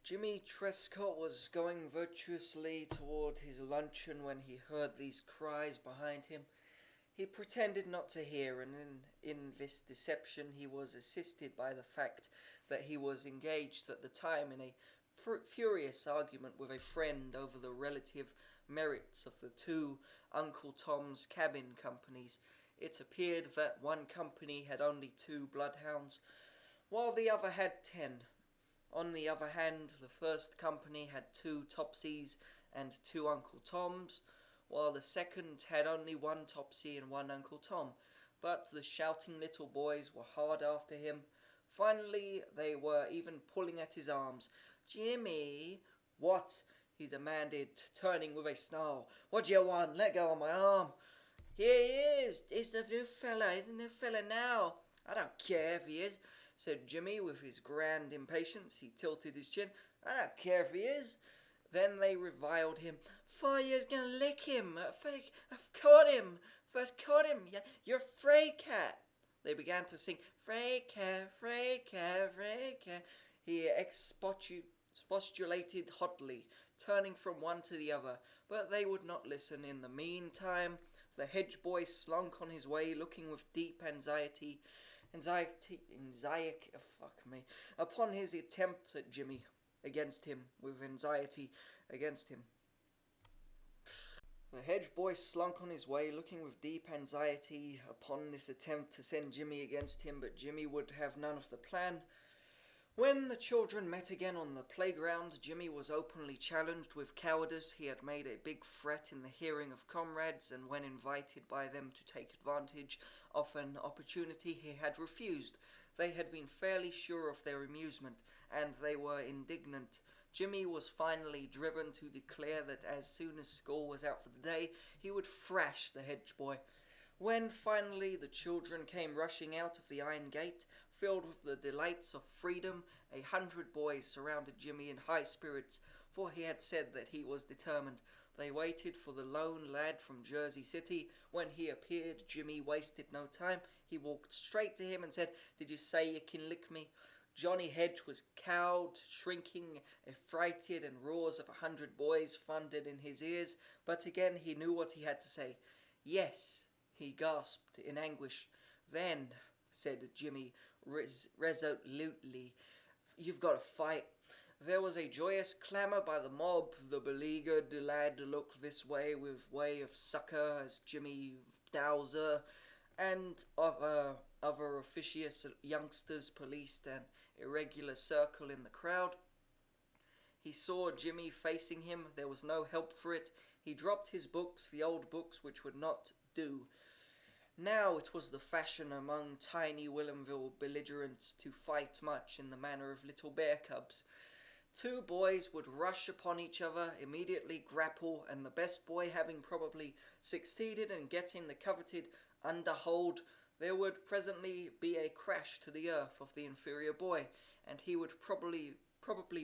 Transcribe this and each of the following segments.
Jimmy Trescott was going virtuously toward his luncheon when he heard these cries behind him. He pretended not to hear, and in this deception he was assisted by the fact that he was engaged at the time in a furious argument with a friend over the relative merits of the two Uncle Tom's Cabin companies. It appeared that one company had only 2 bloodhounds, while the other had 10. On the other hand, the first company had 2 Topsies and 2 Uncle Toms, while the second had only 1 Topsy and 1 Uncle Tom. But the shouting little boys were hard after him. Finally, they were even pulling at his arms. "Jimmy!" "What?" he demanded, turning with a snarl. "What do you want? Let go of my arm." "Here he is. It's the new fella. It's the new fella now." "I don't care if he is," said Jimmy with his grand impatience. He tilted his chin. "I don't care if he is." Then they reviled him. "For you're gonna lick him. I've caught him. First caught him. You're a frayed cat." They began to sing, "Frayed cat, frayed cat, frayed cat." He expostulated hotly, turning from one to the other, but they would not listen. In the meantime, the hedge boy slunk on his way, looking with deep anxiety upon his attempt at Jimmy, against him. The hedge boy slunk on his way, looking with deep anxiety upon this attempt to send Jimmy against him, but Jimmy would have none of the plan. When the children met again on the playground, Jimmy was openly challenged with cowardice. He had made a big threat in the hearing of comrades, and when invited by them to take advantage of an opportunity, he had refused. They had been fairly sure of their amusement, and they were indignant. Jimmy was finally driven to declare that as soon as school was out for the day, he would thrash the hedge boy. When finally the children came rushing out of the iron gate, filled with the delights of freedom, 100 boys surrounded Jimmy in high spirits, for he had said that he was determined. They waited for the lone lad from Jersey City. When he appeared, Jimmy wasted no time. He walked straight to him and said, "Did you say you can lick me?" Johnny Hedge was cowed, shrinking, affrighted, and roars of 100 boys thundered in his ears. But again he knew what he had to say. "Yes," he gasped in anguish. "Then," said Jimmy resolutely, "you've got to fight." There was a joyous clamour by the mob. The beleaguered lad looked this way with way of succour as Jimmy Dowser and other officious youngsters policed an irregular circle in the crowd. He saw Jimmy facing him. There was no help for it. He dropped his books, the old books which would not do. Now it was the fashion among tiny Whilomville belligerents to fight much in the manner of little bear cubs. 2 boys would rush upon each other, immediately grapple, and the best boy having probably succeeded in getting the coveted underhold, there would presently be a crash to the earth of the inferior boy, and he would probably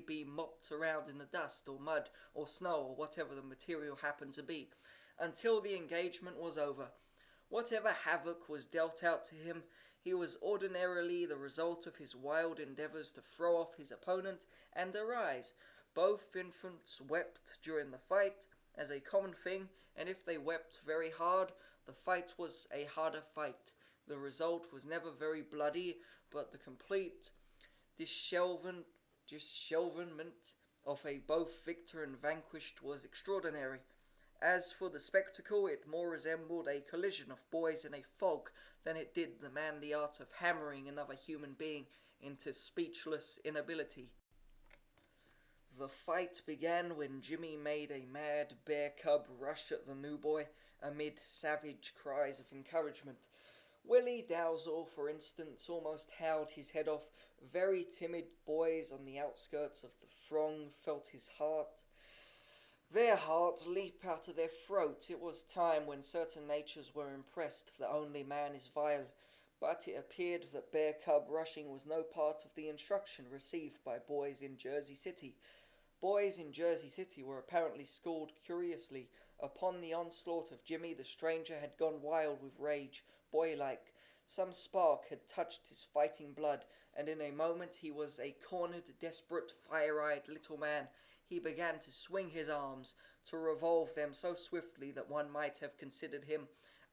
be mopped around in the dust or mud or snow or whatever the material happened to be, until the engagement was over. Whatever havoc was dealt out to him, he was ordinarily the result of his wild endeavours to throw off his opponent and arise. Both infants wept during the fight, as a common thing, and if they wept very hard, the fight was a harder fight. The result was never very bloody, but the complete dishevelment of both victor and vanquished was extraordinary. As for the spectacle, it more resembled a collision of boys in a fog than it did the manly art of hammering another human being into speechless inability. The fight began when Jimmy made a mad bear cub rush at the new boy amid savage cries of encouragement. Willie Dalzell, for instance, almost howled his head off. Very timid boys on the outskirts of the throng felt their heart leap out of their throat. It was time when certain natures were impressed that only man is vile, but it appeared that bear cub rushing was no part of the instruction received by boys in Jersey City. Boys in Jersey City were apparently schooled curiously. Upon the onslaught of Jimmy, the stranger had gone wild with rage, boy-like. Some spark had touched his fighting blood, and in a moment he was a cornered, desperate, fire-eyed little man. He began to swing his arms, to revolve them so swiftly that one might have considered him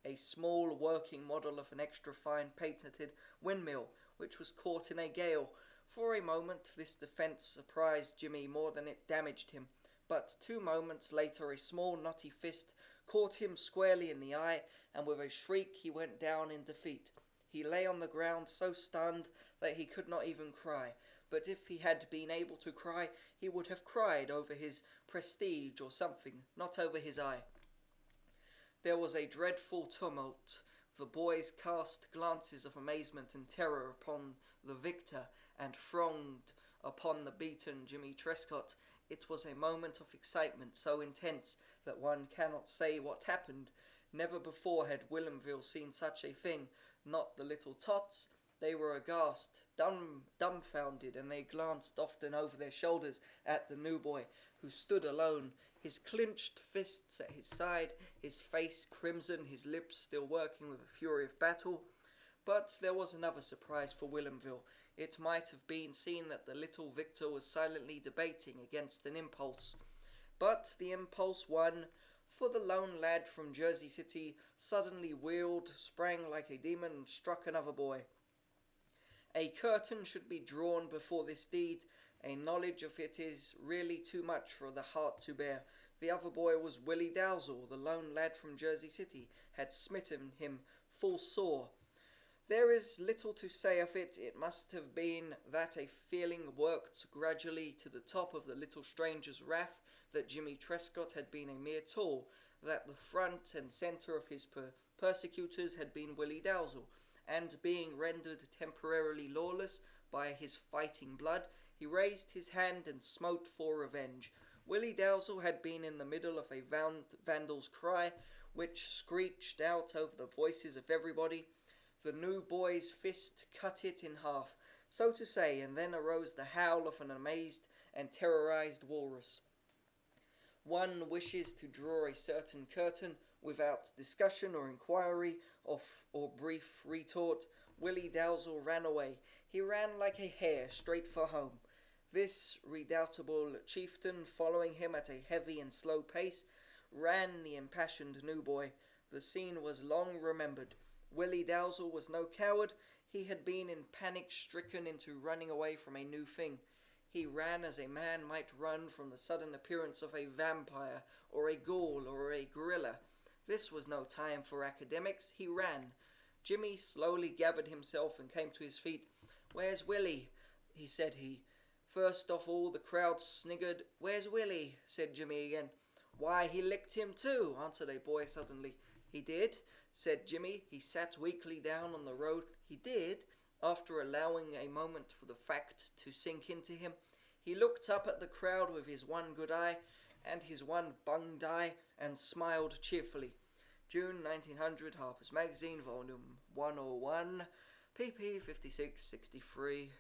a small working model of an extra-fine patented windmill, which was caught in a gale. For a moment this defence surprised Jimmy more than it damaged him, but 2 moments later a small knotty fist caught him squarely in the eye, and with a shriek he went down in defeat. He lay on the ground so stunned that he could not even cry, but if he had been able to cry, he would have cried over his prestige or something, not over his eye. There was a dreadful tumult. The boys cast glances of amazement and terror upon the victor, and thronged upon the beaten Jimmy Trescott. It was a moment of excitement so intense that one cannot say what happened. Never before had Whilomville seen such a thing, not the little tots. They were aghast, dumbfounded, and they glanced often over their shoulders at the new boy, who stood alone, his clenched fists at his side, his face crimson, his lips still working with a fury of battle. But there was another surprise for Whilomville. It might have been seen that the little victor was silently debating against an impulse. But the impulse won, for the lone lad from Jersey City suddenly wheeled, sprang like a demon, and struck another boy. A curtain should be drawn before this deed. A knowledge of it is really too much for the heart to bear. The other boy was Willie Dalzell, the lone lad from Jersey City, had smitten him full sore. There is little to say of it. It must have been that a feeling worked gradually to the top of the little stranger's wrath that Jimmy Trescott had been a mere tool, that the front and centre of his persecutors had been Willie Dalzell, and being rendered temporarily lawless by his fighting blood, he raised his hand and smote for revenge. Willie Dalzell had been in the middle of a vandal's cry, which screeched out over the voices of everybody. The new boy's fist cut it in half, so to say, and then arose the howl of an amazed and terrorized walrus. One wishes to draw a certain curtain without discussion or inquiry or brief retort. Willie Dalzell ran away. He ran like a hare straight for home. This redoubtable chieftain, following him at a heavy and slow pace, ran the impassioned new boy. The scene was long remembered. Willie Dalzell was no coward. He had been in panic stricken into running away from a new thing. He ran as a man might run from the sudden appearance of a vampire, or a ghoul, or a gorilla. This was no time for academics. He ran. Jimmy slowly gathered himself and came to his feet. "Where's Willie?" said he. First of all the crowd sniggered. "Where's Willie?" said Jimmy again. "Why, he licked him too," answered a boy suddenly. "He did?" said Jimmy. He sat weakly down on the road. "He did?" After allowing a moment for the fact to sink into him, he looked up at the crowd with his one good eye and his one bunged eye, and smiled cheerfully. June 1900, Harper's Magazine, Volume 101, pp. 56-63.